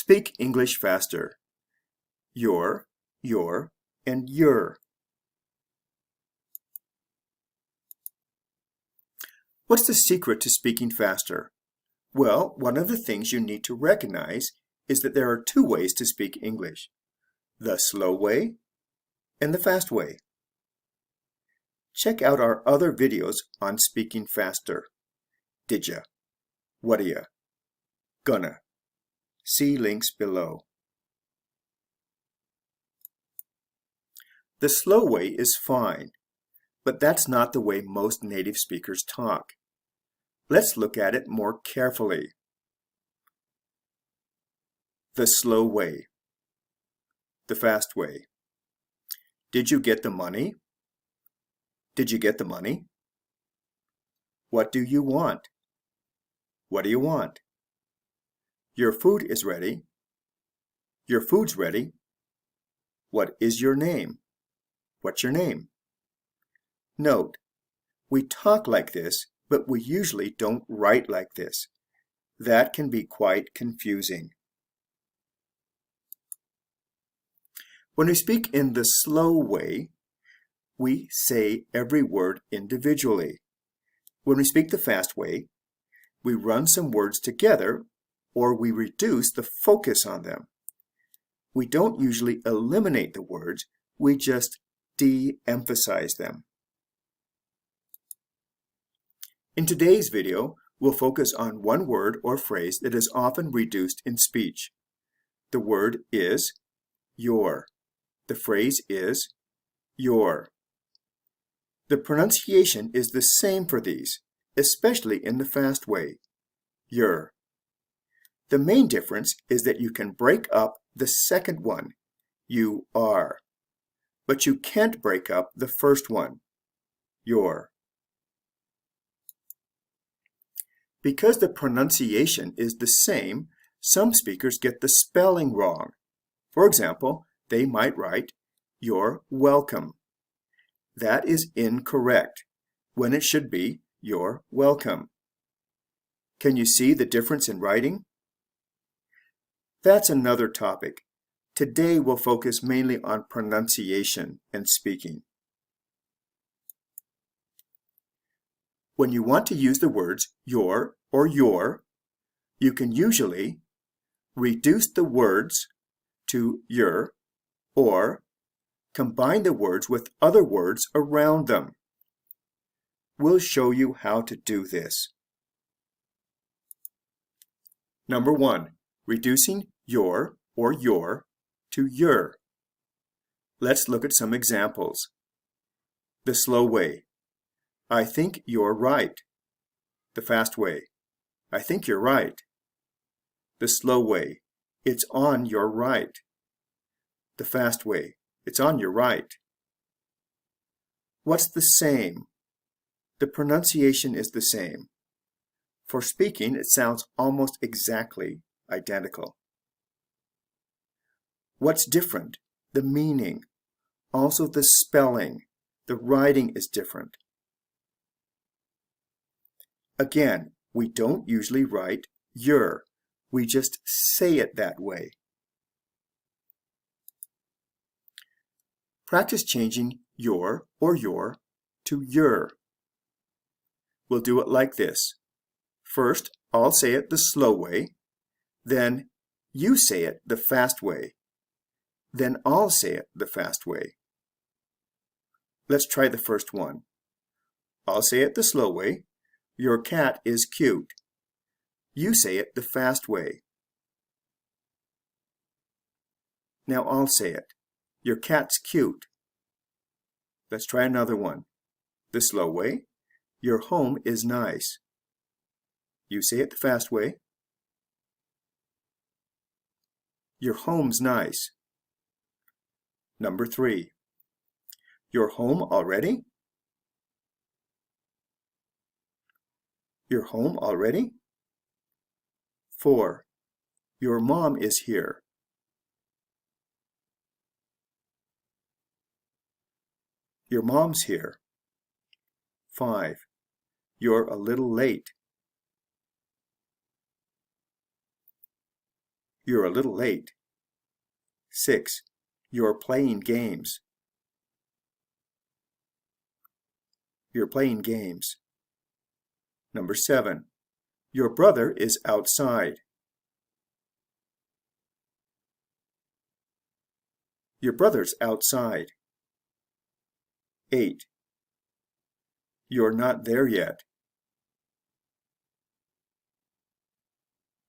Speak English faster. Your, and your. What's the secret to speaking faster? Well, one of the things you need to recognize is that there are two ways to speak English: the slow way and the fast way. Check out our other videos on speaking faster. Did ya? What'da ya? Gonna. See links below. The slow way is fine, but that's not the way most native speakers talk. Let's look at it more carefully. The slow way. The fast way. Did you get the money? Did you get the money? What do you want? What do you want? Your food is ready. Your food's ready. What is your name? What's your name? Note, we talk like this, but we usually don't write like this. That can be quite confusing. When we speak in the slow way, we say every word individually. When we speak the fast way, we run some words together, or we reduce the focus on them. We don't usually eliminate the words, we just de-emphasize them. In today's video, we'll focus on one word or phrase that is often reduced in speech. The word is your. The phrase is your. The pronunciation is the same for these, especially in the fast way, your. The main difference is that you can break up the second one, you are, but you can't break up the first one, your. Because the pronunciation is the same, some speakers get the spelling wrong. For example, they might write, "You're welcome." That is incorrect, when it should be, "You're welcome." Can you see the difference in writing? That's another topic. Today we'll focus mainly on pronunciation and speaking. When you want to use the words your or your, you can usually reduce the words to your or combine the words with other words around them. We'll show you how to do this. Number 1, reducing your or your to your. Let's look at some examples. The slow way. I think you're right. The fast way. I think you're right. The slow way. It's on your right. The fast way. It's on your right. What's the same? The pronunciation is the same. For speaking, it sounds almost exactly identical. What's different? The meaning. Also the spelling. The writing is different. Again, we don't usually write your. We just say it that way. Practice changing your or your to your. We'll do it like this. First, I'll say it the slow way. Then you say it the fast way. Then I'll say it the fast way. Let's try the first one. I'll say it the slow way. Your cat is cute. You say it the fast way. Now I'll say it. Your cat's cute. Let's try another one. The slow way. Your home is nice. You say it the fast way. Your home's nice. Number 3. Your home already? Your home already? 4. Your mom is here. Your mom's here. 5. You're a little late. You're a little late. 6. You're playing games. You're playing games. Number 7. Your brother is outside. Your brother's outside. 8. You're not there yet.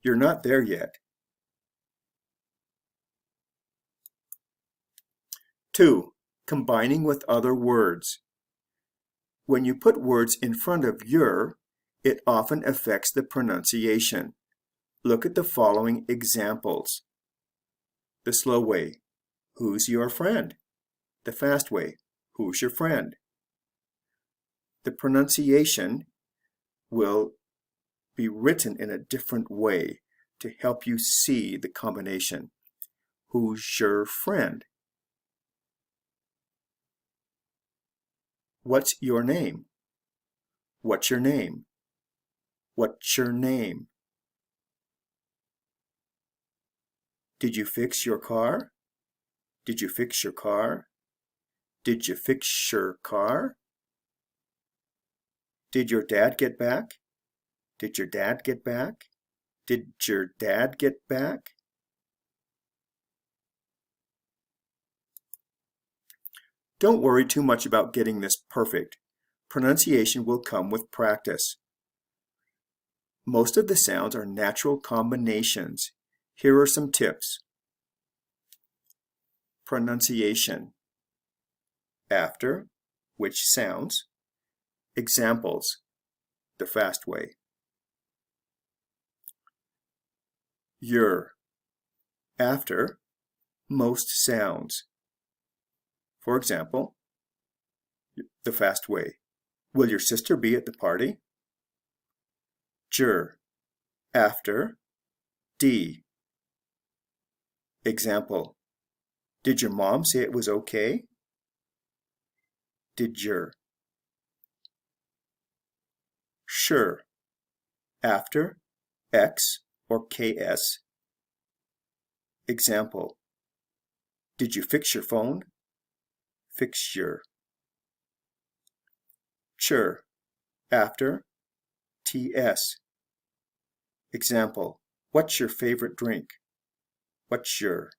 You're not there yet. 2. Combining with other words. When you put words in front of your, it often affects the pronunciation. Look at the following examples. The slow way, who's your friend? The fast way, who's your friend? The pronunciation will be written in a different way to help you see the combination. Who's your friend? What's your name? What's your name? What's your name? Did you fix your car? Did you fix your car? Did you fix your car? Did your dad get back? Did your dad get back? Did your dad get back? Don't worry too much about getting this perfect. Pronunciation will come with practice. Most of the sounds are natural combinations. Here are some tips. Pronunciation. After, which sounds. Examples, the fast way. Your. After, most sounds. For example, the fast way. Will your sister be at the party? Jur. After, D. Example. Did your mom say it was okay? Did your. Sure. After, X or KS. Example. Did you fix your phone? Fix your. Sure. After, TS. Example. What's your favorite drink? What's your.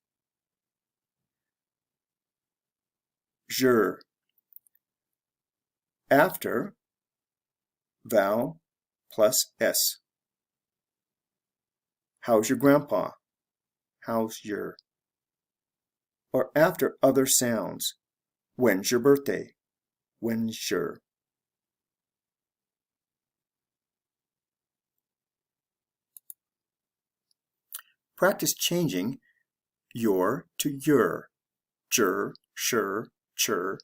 Jur. After, vowel plus S. How's your grandpa? How's your. Or after other sounds. When's your birthday? When's your. Practice changing your to your. Jur, sure, chur,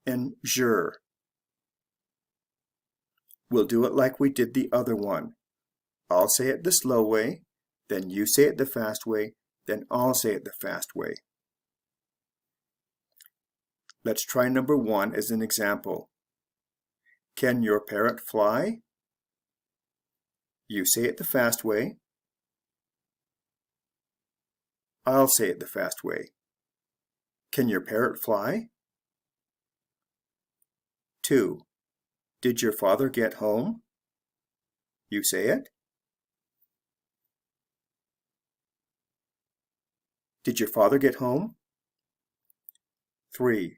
and jur. We'll do it like we did the other one. I'll say it the slow way, then you say it the fast way, then I'll say it the fast way. Let's try number 1 as an example. Can your parrot fly? You say it the fast way. I'll say it the fast way. Can your parrot fly? 2. Did your father get home? You say it. Did your father get home? 3.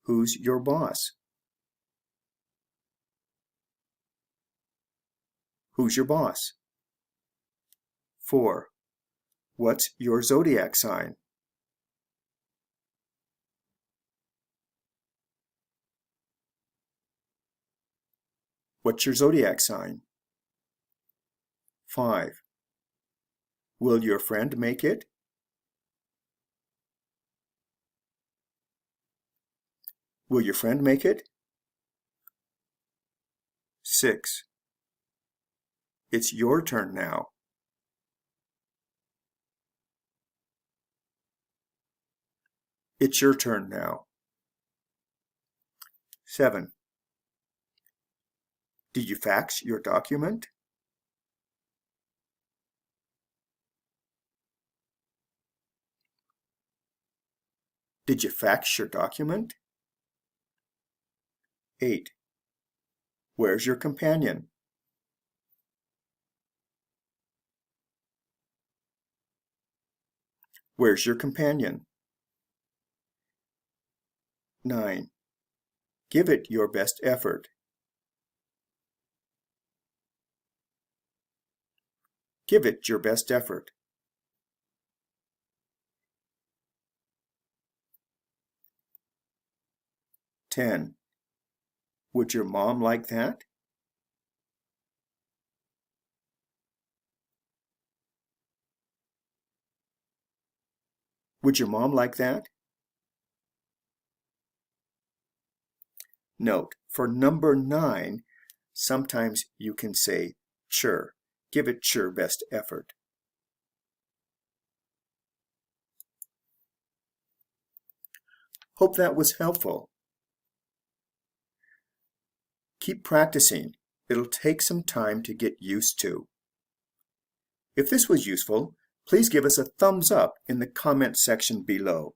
Who's your boss? Who's your boss? 4. What's your zodiac sign? What's your zodiac sign? 5. Will your friend make it? Will your friend make it? 6. It's your turn now. It's your turn now. 7. Did you fax your document? Did you fax your document? 8. Where's your companion? Where's your companion? 9. Give it your best effort. Give it your best effort. 10. Would your mom like that? Would your mom like that? Note, for number 9, sometimes you can say sure. Give it your best effort. Hope that was helpful. Keep practicing. It'll take some time to get used to. If this was useful, please give us a thumbs up in the comment section below.